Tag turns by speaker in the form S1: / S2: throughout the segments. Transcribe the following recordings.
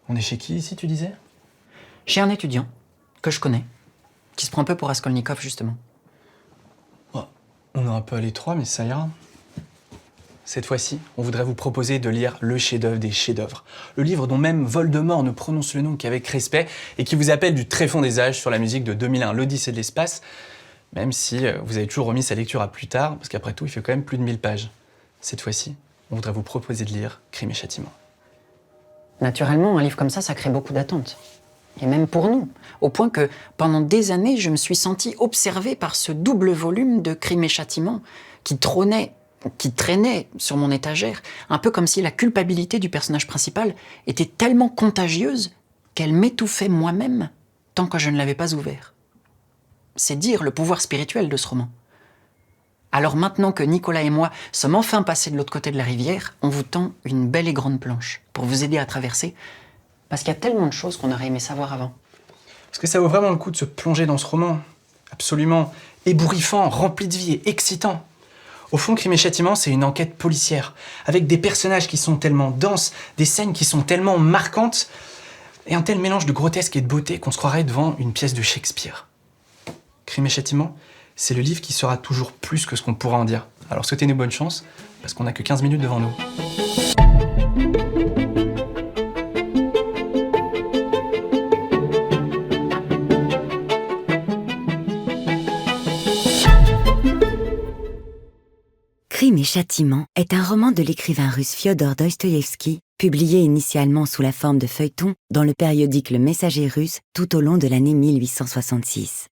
S1: On est chez qui ici, tu disais?
S2: Chez un étudiant que je connais, qui se prend un peu pour Raskolnikov, justement.
S1: Oh, on est un peu à l'étroit, mais ça ira. Cette fois-ci, on voudrait vous proposer de lire le chef-d'œuvre des chefs-d'œuvre. Le livre dont même Voldemort ne prononce le nom qu'avec respect et qui vous appelle du tréfonds des âges sur la musique de 2001, l'Odyssée de l'espace, même si vous avez toujours remis sa lecture à plus tard, parce qu'après tout, il fait quand même plus de 1000 pages. Cette fois-ci, on voudrait vous proposer de lire Crime et Châtiment.
S2: Naturellement, un livre comme ça crée beaucoup d'attentes. Et même pour nous. Au point que, pendant des années, je me suis sentie observée par ce double volume de Crime et Châtiment qui traînait sur mon étagère, un peu comme si la culpabilité du personnage principal était tellement contagieuse qu'elle m'étouffait moi-même tant que je ne l'avais pas ouvert. C'est dire le pouvoir spirituel de ce roman. Alors maintenant que Nicolas et moi sommes enfin passés de l'autre côté de la rivière, on vous tend une belle et grande planche pour vous aider à traverser, parce qu'il y a tellement de choses qu'on aurait aimé savoir avant.
S1: Parce que ça vaut vraiment le coup de se plonger dans ce roman, absolument ébouriffant, rempli de vie et excitant. Au fond, Crime et Châtiment, c'est une enquête policière, avec des personnages qui sont tellement denses, des scènes qui sont tellement marquantes, et un tel mélange de grotesque et de beauté qu'on se croirait devant une pièce de Shakespeare. Crime et Châtiment, c'est le livre qui sera toujours plus que ce qu'on pourra en dire. Alors souhaitez-nous bonne chance, parce qu'on n'a que 15 minutes devant nous.
S3: Crime et Châtiment est un roman de l'écrivain russe Fiodor Dostoïevski, publié initialement sous la forme de feuilleton dans le périodique Le Messager russe tout au long de l'année 1866.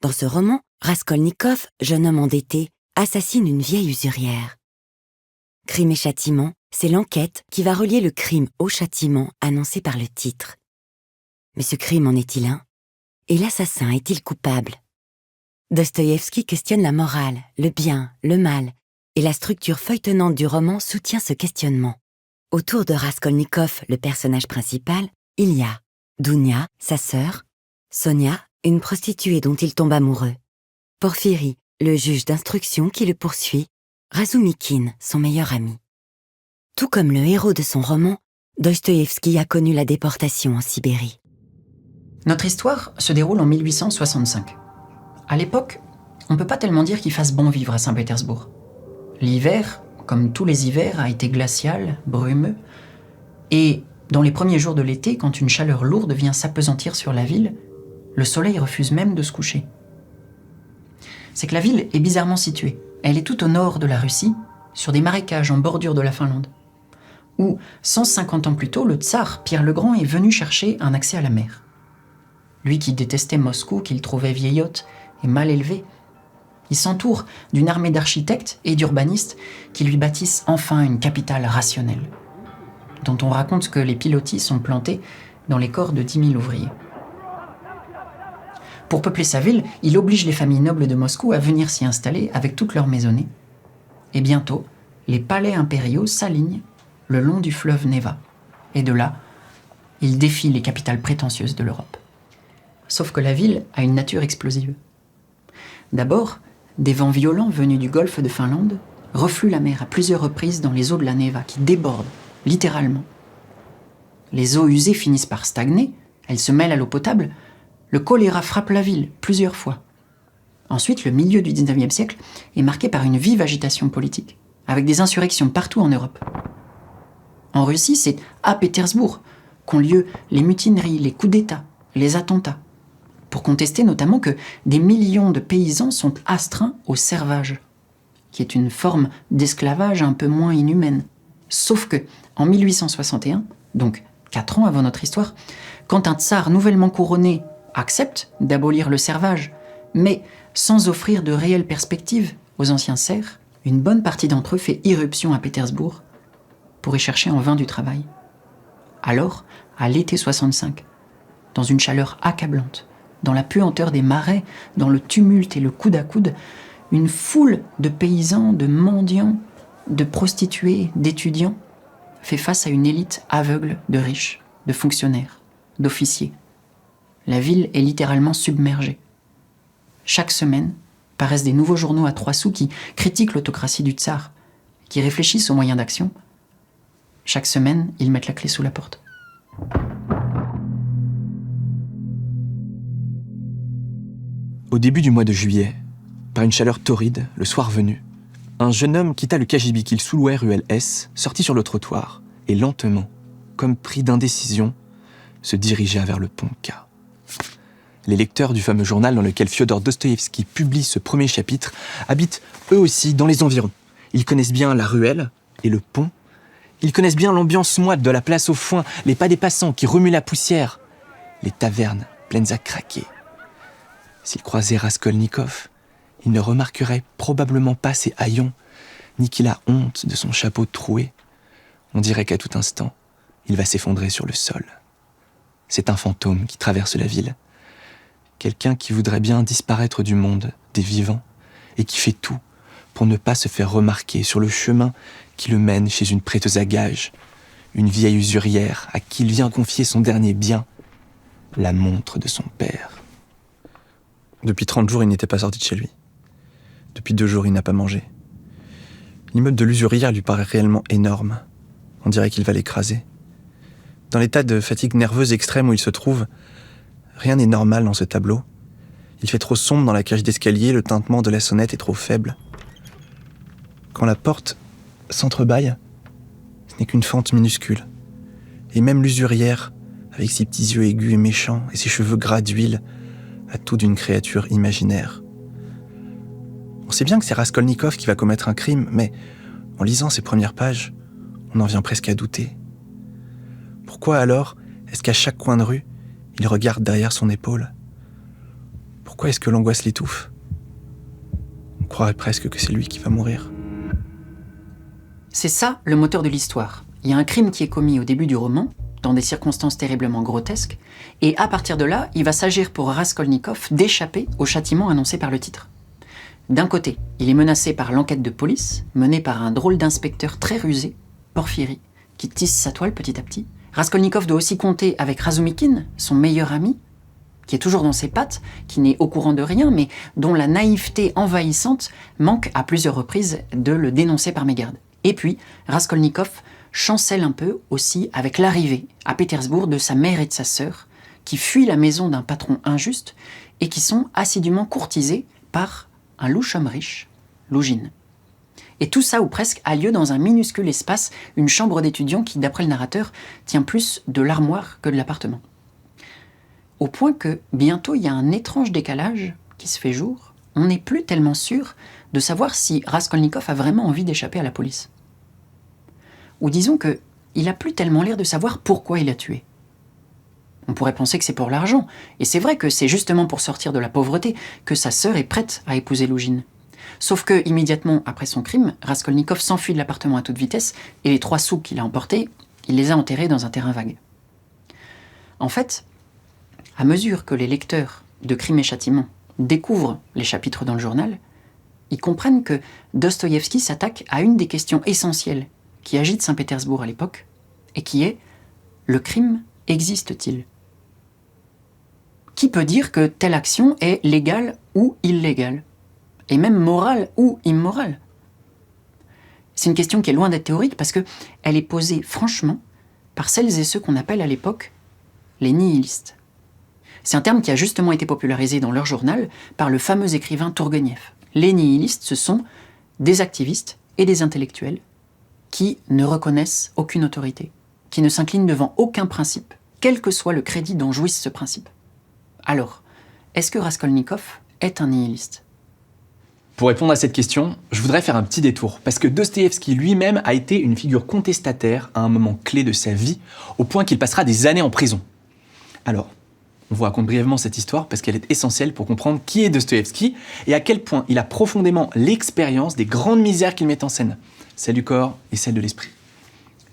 S3: Dans ce roman, Raskolnikov, jeune homme endetté, assassine une vieille usurière. Crime et Châtiment, c'est l'enquête qui va relier le crime au châtiment annoncé par le titre. Mais ce crime en est-il un? Et l'assassin est-il coupable? Dostoïevski questionne la morale, le bien, le mal, et la structure feuilletonnante du roman soutient ce questionnement. Autour de Raskolnikov, le personnage principal, il y a Dounia, sa sœur, Sonia, une prostituée dont il tombe amoureux, Porphyri, le juge d'instruction qui le poursuit, Razumikine, son meilleur ami. Tout comme le héros de son roman, Dostoïevski a connu la déportation en Sibérie.
S2: Notre histoire se déroule en 1865. À l'époque, on ne peut pas tellement dire qu'il fasse bon vivre à Saint-Pétersbourg. L'hiver, comme tous les hivers, a été glacial, brumeux, et dans les premiers jours de l'été, quand une chaleur lourde vient s'appesantir sur la ville, le soleil refuse même de se coucher. C'est que la ville est bizarrement située. Elle est tout au nord de la Russie, sur des marécages en bordure de la Finlande, où, 150 ans plus tôt, le tsar Pierre le Grand est venu chercher un accès à la mer. Lui qui détestait Moscou, qu'il trouvait vieillotte et mal élevée, il s'entoure d'une armée d'architectes et d'urbanistes qui lui bâtissent enfin une capitale rationnelle, dont on raconte que les pilotis sont plantés dans les corps de 10 000 ouvriers. Pour peupler sa ville, il oblige les familles nobles de Moscou à venir s'y installer avec toutes leurs maisonnées. Et bientôt, les palais impériaux s'alignent le long du fleuve Neva. Et de là, il défie les capitales prétentieuses de l'Europe. Sauf que la ville a une nature explosive. D'abord, des vents violents venus du golfe de Finlande refluent la mer à plusieurs reprises dans les eaux de la Neva qui débordent, littéralement. Les eaux usées finissent par stagner, elles se mêlent à l'eau potable. Le choléra frappe la ville plusieurs fois. Ensuite, le milieu du XIXe siècle est marqué par une vive agitation politique, avec des insurrections partout en Europe. En Russie, c'est à Pétersbourg qu'ont lieu les mutineries, les coups d'État, les attentats, pour contester notamment que des millions de paysans sont astreints au servage, qui est une forme d'esclavage un peu moins inhumaine. Sauf que, en 1861, donc 4 ans avant notre histoire, quand un tsar nouvellement couronné accepte d'abolir le servage, mais sans offrir de réelles perspectives aux anciens serfs, une bonne partie d'entre eux fait irruption à Pétersbourg pour y chercher en vain du travail. Alors, à l'été 65, dans une chaleur accablante, dans la puanteur des marais, dans le tumulte et le coude à coude, une foule de paysans, de mendiants, de prostituées, d'étudiants fait face à une élite aveugle de riches, de fonctionnaires, d'officiers. La ville est littéralement submergée. Chaque semaine, paraissent des nouveaux journaux à 3 sous qui critiquent l'autocratie du tsar, qui réfléchissent aux moyens d'action. Chaque semaine, ils mettent la clé sous la porte.
S4: Au début du mois de juillet, par une chaleur torride, le soir venu, un jeune homme quitta le cagibi qu'il sous-louait ruelle S, sortit sur le trottoir et lentement, comme pris d'indécision, se dirigea vers le pont K. Les lecteurs du fameux journal dans lequel Fiodor Dostoïevski publie ce premier chapitre habitent eux aussi dans les environs. Ils connaissent bien la ruelle et le pont. Ils connaissent bien l'ambiance moite de la place au foin, les pas des passants qui remuent la poussière, les tavernes pleines à craquer. S'ils croisaient Raskolnikov, ils ne remarqueraient probablement pas ses haillons, ni qu'il a honte de son chapeau troué. On dirait qu'à tout instant, il va s'effondrer sur le sol. C'est un fantôme qui traverse la ville. Quelqu'un qui voudrait bien disparaître du monde des vivants et qui fait tout pour ne pas se faire remarquer sur le chemin qui le mène chez une prêteuse à gages, une vieille usurière à qui il vient confier son dernier bien, la montre de son père.
S1: Depuis 30 jours, il n'était pas sorti de chez lui. Depuis 2 jours, il n'a pas mangé. L'immeuble de l'usurière lui paraît réellement énorme. On dirait qu'il va l'écraser. Dans l'état de fatigue nerveuse extrême où il se trouve, rien n'est normal dans ce tableau. Il fait trop sombre dans la cage d'escalier, le tintement de la sonnette est trop faible. Quand la porte s'entrebâille, ce n'est qu'une fente minuscule. Et même l'usurière, avec ses petits yeux aigus et méchants et ses cheveux gras d'huile, a tout d'une créature imaginaire. On sait bien que c'est Raskolnikov qui va commettre un crime, mais en lisant ces premières pages, on en vient presque à douter. Pourquoi alors est-ce qu'à chaque coin de rue, il regarde derrière son épaule? Pourquoi est-ce que l'angoisse l'étouffe? On croirait presque que c'est lui qui va mourir.
S2: C'est ça le moteur de l'histoire. Il y a un crime qui est commis au début du roman, dans des circonstances terriblement grotesques, et à partir de là, il va s'agir pour Raskolnikov d'échapper au châtiment annoncé par le titre. D'un côté, il est menacé par l'enquête de police, menée par un drôle d'inspecteur très rusé, Porphyri, qui tisse sa toile petit à petit. Raskolnikov doit aussi compter avec Razumikine, son meilleur ami, qui est toujours dans ses pattes, qui n'est au courant de rien, mais dont la naïveté envahissante manque à plusieurs reprises de le dénoncer par mégarde. Et puis, Raskolnikov chancelle un peu aussi avec l'arrivée à Pétersbourg de sa mère et de sa sœur, qui fuient la maison d'un patron injuste et qui sont assidûment courtisés par un louche homme riche, Lougine. Et tout ça, ou presque, a lieu dans un minuscule espace, une chambre d'étudiant qui, d'après le narrateur, tient plus de l'armoire que de l'appartement. Au point que, bientôt, il y a un étrange décalage qui se fait jour. On n'est plus tellement sûr de savoir si Raskolnikov a vraiment envie d'échapper à la police. Ou disons que il a plus tellement l'air de savoir pourquoi il a tué. On pourrait penser que c'est pour l'argent, et c'est vrai que c'est justement pour sortir de la pauvreté que sa sœur est prête à épouser Lougine. Sauf que, immédiatement après son crime, Raskolnikov s'enfuit de l'appartement à toute vitesse, et les 3 sous qu'il a emportés, il les a enterrés dans un terrain vague. En fait, à mesure que les lecteurs de Crime et Châtiment découvrent les chapitres dans le journal, ils comprennent que Dostoïevski s'attaque à une des questions essentielles qui agite Saint-Pétersbourg à l'époque, et qui est « le crime existe-t-il » Qui peut dire que telle action est légale ou illégale, et même morale ou immorale? C'est une question qui est loin d'être théorique parce qu'elle est posée franchement par celles et ceux qu'on appelle à l'époque les nihilistes. C'est un terme qui a justement été popularisé dans leur journal par le fameux écrivain Tourguenieff. Les nihilistes, ce sont des activistes et des intellectuels qui ne reconnaissent aucune autorité, qui ne s'inclinent devant aucun principe, quel que soit le crédit dont jouisse ce principe. Alors, est-ce que Raskolnikov est un nihiliste ?
S1: Pour répondre à cette question, je voudrais faire un petit détour, parce que Dostoïevski lui-même a été une figure contestataire à un moment clé de sa vie, au point qu'il passera des années en prison. Alors, on vous raconte brièvement cette histoire parce qu'elle est essentielle pour comprendre qui est Dostoïevski et à quel point il a profondément l'expérience des grandes misères qu'il met en scène, celle du corps et celle de l'esprit.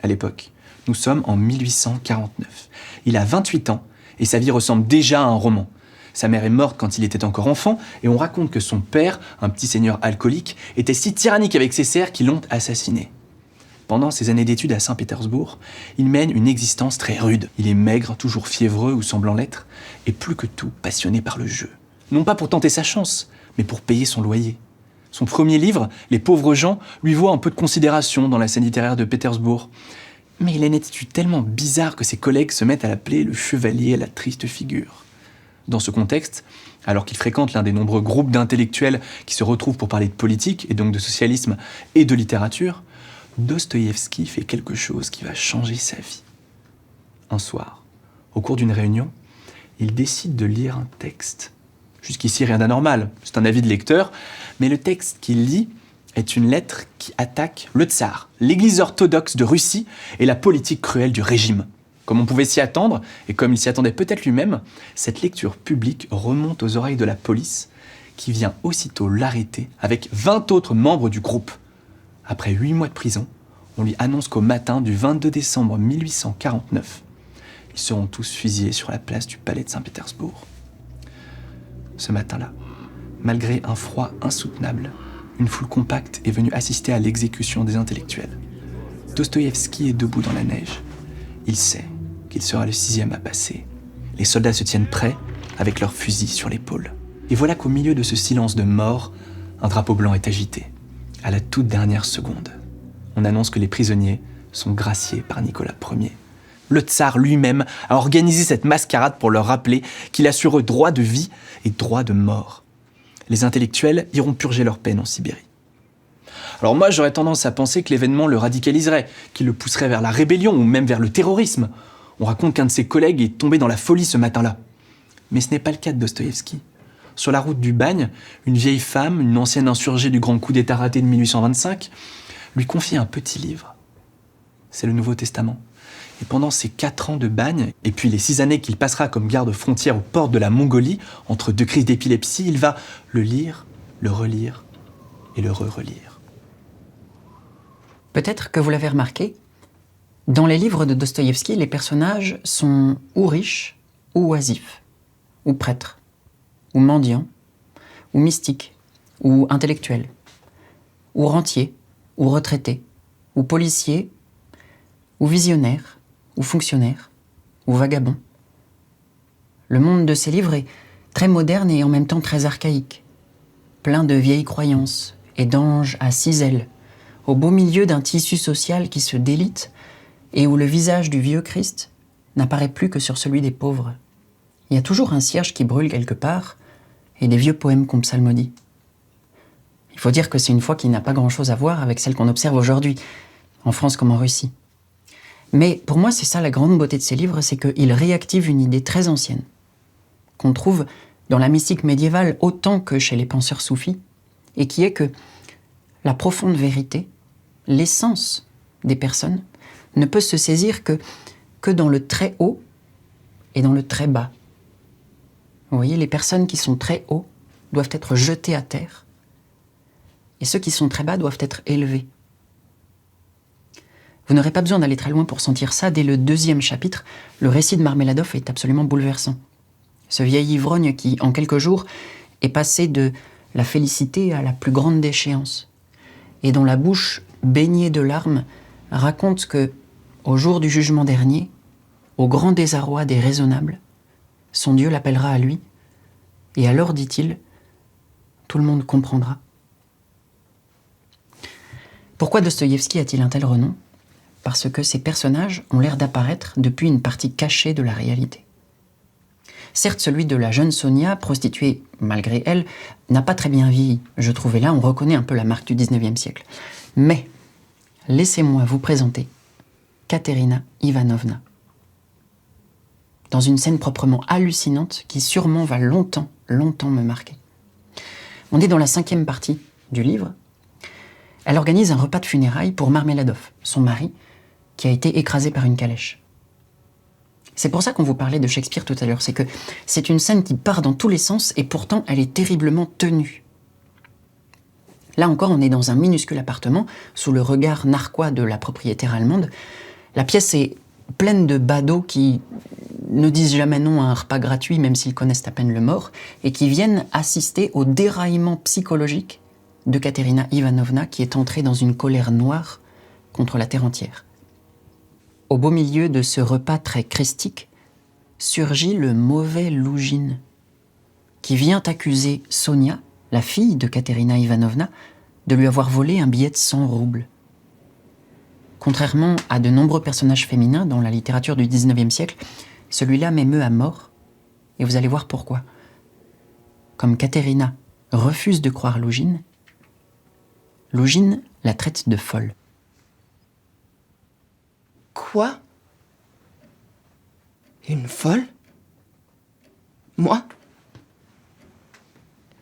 S1: À l'époque, nous sommes en 1849. Il a 28 ans et sa vie ressemble déjà à un roman. Sa mère est morte quand il était encore enfant et on raconte que son père, un petit seigneur alcoolique, était si tyrannique avec ses serfs qu'ils l'ont assassiné. Pendant ses années d'études à Saint-Pétersbourg, il mène une existence très rude. Il est maigre, toujours fiévreux ou semblant l'être, et plus que tout passionné par le jeu. Non pas pour tenter sa chance, mais pour payer son loyer. Son premier livre, Les pauvres gens, lui vaut un peu de considération dans la scène littéraire de Pétersbourg.
S4: Mais il a une attitude tellement bizarre que ses collègues se mettent à l'appeler le chevalier à la triste figure. Dans ce contexte, alors qu'il fréquente l'un des nombreux groupes d'intellectuels qui se retrouvent pour parler de politique, et donc de socialisme et de littérature, Dostoïevski fait quelque chose qui va changer sa vie. Un soir, au cours d'une réunion, il décide de lire un texte. Jusqu'ici, rien d'anormal, c'est un avis de lecteur, mais le texte qu'il lit est une lettre qui attaque le tsar, l'église orthodoxe de Russie et la politique cruelle du régime. Comme on pouvait s'y attendre, et comme il s'y attendait peut-être lui-même, cette lecture publique remonte aux oreilles de la police, qui vient aussitôt l'arrêter avec 20 autres membres du groupe. Après 8 mois de prison, on lui annonce qu'au matin du 22 décembre 1849, ils seront tous fusillés sur la place du palais de Saint-Pétersbourg. Ce matin-là, malgré un froid insoutenable, une foule compacte est venue assister à l'exécution des intellectuels. Dostoïevski est debout dans la neige. Il sait qu'il sera le 6e à passer. Les soldats se tiennent prêts, avec leurs fusils sur l'épaule. Et voilà qu'au milieu de ce silence de mort, un drapeau blanc est agité. À la toute dernière seconde, on annonce que les prisonniers sont graciés par Nicolas Ier. Le tsar lui-même a organisé cette mascarade pour leur rappeler qu'il assure eux droit de vie et droit de mort. Les intellectuels iront purger leur peine en Sibérie. Alors moi, j'aurais tendance à penser que l'événement le radicaliserait, qu'il le pousserait vers la rébellion ou même vers le terrorisme. On raconte qu'un de ses collègues est tombé dans la folie ce matin-là. Mais ce n'est pas le cas de Dostoïevski. Sur la route du Bagne, une vieille femme, une ancienne insurgée du grand coup d'État raté de 1825, lui confie un petit livre. C'est le Nouveau Testament. Et pendant ces 4 ans de bagne, et puis les 6 années qu'il passera comme garde-frontière aux portes de la Mongolie, entre 2 crises d'épilepsie, il va le lire, le relire et le re-relire.
S2: Peut-être que vous l'avez remarqué, dans les livres de Dostoïevski, les personnages sont ou riches, ou oisifs, ou prêtres, ou mendiants, ou mystiques, ou intellectuels, ou rentiers, ou retraités, ou policiers, ou visionnaires, ou fonctionnaires, ou vagabonds. Le monde de ces livres est très moderne et en même temps très archaïque, plein de vieilles croyances et d'anges à 6 ailes, au beau milieu d'un tissu social qui se délite et où le visage du vieux Christ n'apparaît plus que sur celui des pauvres. Il y a toujours un cierge qui brûle quelque part et des vieux poèmes qu'on psalmodie. Il faut dire que c'est une foi qui n'a pas grand-chose à voir avec celle qu'on observe aujourd'hui, en France comme en Russie. Mais pour moi, c'est ça la grande beauté de ces livres, c'est qu'ils réactivent une idée très ancienne, qu'on trouve dans la mystique médiévale autant que chez les penseurs soufis, et qui est que la profonde vérité, l'essence des personnes, ne peut se saisir que dans le très haut et dans le très bas. Vous voyez, les personnes qui sont très hauts doivent être jetées à terre, et ceux qui sont très bas doivent être élevés. Vous n'aurez pas besoin d'aller très loin pour sentir ça. Dès le 2e chapitre, le récit de Marmeladov est absolument bouleversant. Ce vieil ivrogne qui, en quelques jours, est passé de la félicité à la plus grande déchéance, et dont la bouche, baignée de larmes, raconte que, au jour du jugement dernier, au grand désarroi des raisonnables, son Dieu l'appellera à lui, et alors, dit-il, tout le monde comprendra. Pourquoi Dostoïevski a-t-il un tel renom ? Parce que ces personnages ont l'air d'apparaître depuis une partie cachée de la réalité. Certes, celui de la jeune Sonia, prostituée malgré elle, n'a pas très bien vieilli. Je trouve, et là, on reconnaît un peu la marque du 19e siècle. Mais, laissez-moi vous présenter Katerina Ivanovna. Dans une scène proprement hallucinante qui sûrement va longtemps me marquer. On est dans la 5e partie du livre. Elle organise un repas de funérailles pour Marmeladov, son mari, qui a été écrasé par une calèche. C'est pour ça qu'on vous parlait de Shakespeare tout à l'heure, c'est que c'est une scène qui part dans tous les sens et pourtant elle est terriblement tenue. Là encore, on est dans un minuscule appartement, sous le regard narquois de la propriétaire allemande. La pièce est pleine de badauds qui ne disent jamais non à un repas gratuit, même s'ils connaissent à peine le mort, et qui viennent assister au déraillement psychologique de Katerina Ivanovna, qui est entrée dans une colère noire contre la terre entière. Au beau milieu de ce repas très christique, surgit le mauvais Lougine, qui vient accuser Sonia, la fille de Katerina Ivanovna, de lui avoir volé un billet de 100 roubles. Contrairement à de nombreux personnages féminins dans la littérature du 19e siècle, celui-là m'émeut à mort, et vous allez voir pourquoi. Comme Caterina refuse de croire Lugine, Lugine la traite de folle.
S5: Quoi? Une folle? Moi?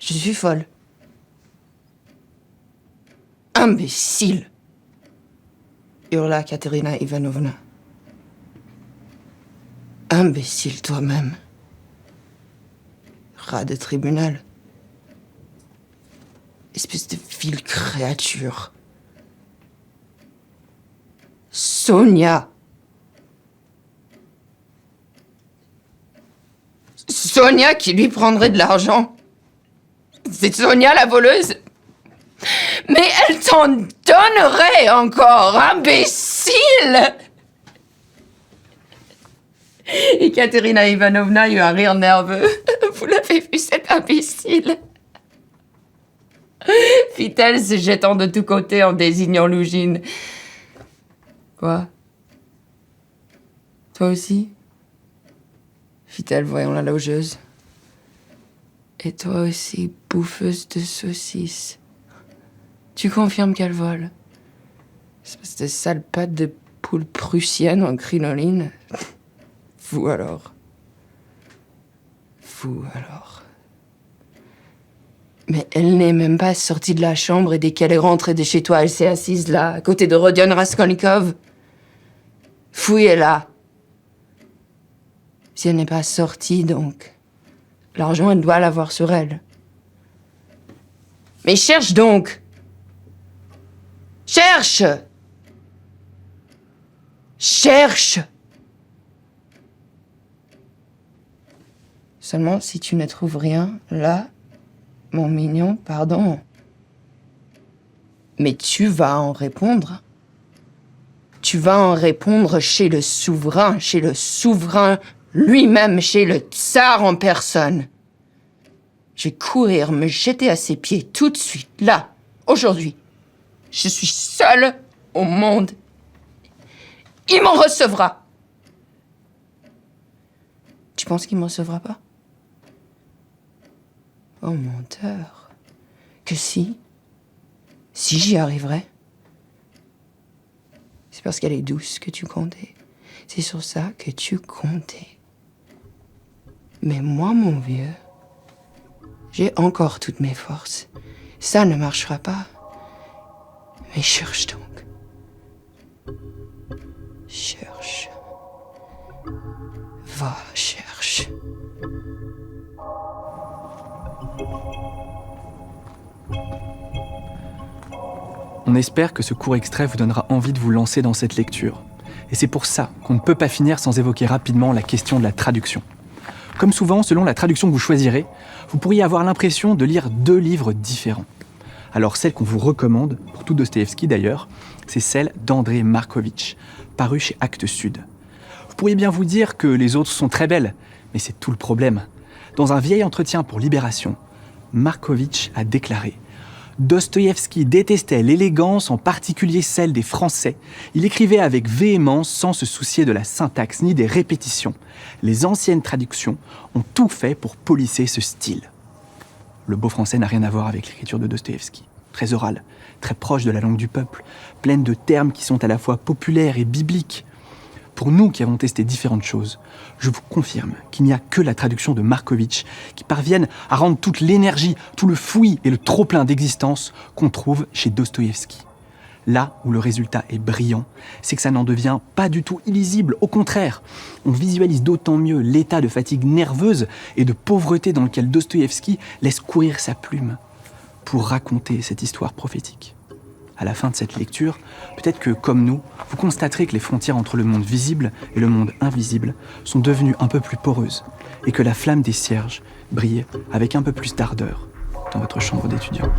S5: Je suis folle. Imbécile! Hurla Katerina Ivanovna. Imbécile toi-même. Rat de tribunal. Espèce de vile créature. Sonia. Sonia qui lui prendrait de l'argent. C'est Sonia la voleuse. Mais elle t'en donnerait encore, imbécile! Et Katerina Ivanovna eut un rire nerveux. Vous l'avez vu, cet imbécile? Fit-elle, se jetant de tous côtés en désignant Lugine. Quoi? Toi aussi? Fit-elle, voyant la logeuse. Et toi aussi, bouffeuse de saucisses. Tu confirmes qu'elle vole? Espèce de sale patte de poule prussienne en crinoline. Vous alors. Mais elle n'est même pas sortie de la chambre et dès qu'elle est rentrée de chez toi, elle s'est assise là, à côté de Rodion Raskolnikov. Fouillez-la. Si elle n'est pas sortie, donc, l'argent, elle doit l'avoir sur elle. Mais cherche donc! Cherche! Cherche! Seulement, si tu ne trouves rien, là, mon mignon, pardon. Mais tu vas en répondre. Tu vas en répondre chez le souverain lui-même, chez le tsar en personne. Je vais courir, me jeter à ses pieds tout de suite, là, aujourd'hui. Je suis seule au monde. Il m'en recevra. Tu penses qu'il m'en recevra pas? Oh, menteur. Que si j'y arriverais. C'est parce qu'elle est douce que tu comptais. C'est sur ça que tu comptais. Mais moi, mon vieux, j'ai encore toutes mes forces. Ça ne marchera pas. Mais cherche donc. Cherche. Va, cherche.
S4: On espère que ce court extrait vous donnera envie de vous lancer dans cette lecture. Et c'est pour ça qu'on ne peut pas finir sans évoquer rapidement la question de la traduction. Comme souvent, selon la traduction que vous choisirez, vous pourriez avoir l'impression de lire deux livres différents. Alors celle qu'on vous recommande, pour tout Dostoïevski d'ailleurs, c'est celle d'André Markovitch, parue chez Actes Sud. Vous pourriez bien vous dire que les autres sont très belles, mais c'est tout le problème. Dans un vieil entretien pour Libération, Markovitch a déclaré « Dostoïevski détestait l'élégance, en particulier celle des Français. Il écrivait avec véhémence sans se soucier de la syntaxe ni des répétitions. Les anciennes traductions ont tout fait pour polisser ce style. » Le beau français n'a rien à voir avec l'écriture de Dostoïevski. Très orale, très proche de la langue du peuple, pleine de termes qui sont à la fois populaires et bibliques. Pour nous qui avons testé différentes choses, je vous confirme qu'il n'y a que la traduction de Markovitch qui parvienne à rendre toute l'énergie, tout le fouillis et le trop-plein d'existence qu'on trouve chez Dostoïevski. Là où le résultat est brillant, c'est que ça n'en devient pas du tout illisible. Au contraire, on visualise d'autant mieux l'état de fatigue nerveuse et de pauvreté dans lequel Dostoïevski laisse courir sa plume pour raconter cette histoire prophétique. À la fin de cette lecture, peut-être que, comme nous, vous constaterez que les frontières entre le monde visible et le monde invisible sont devenues un peu plus poreuses et que la flamme des cierges brille avec un peu plus d'ardeur dans votre chambre d'étudiant.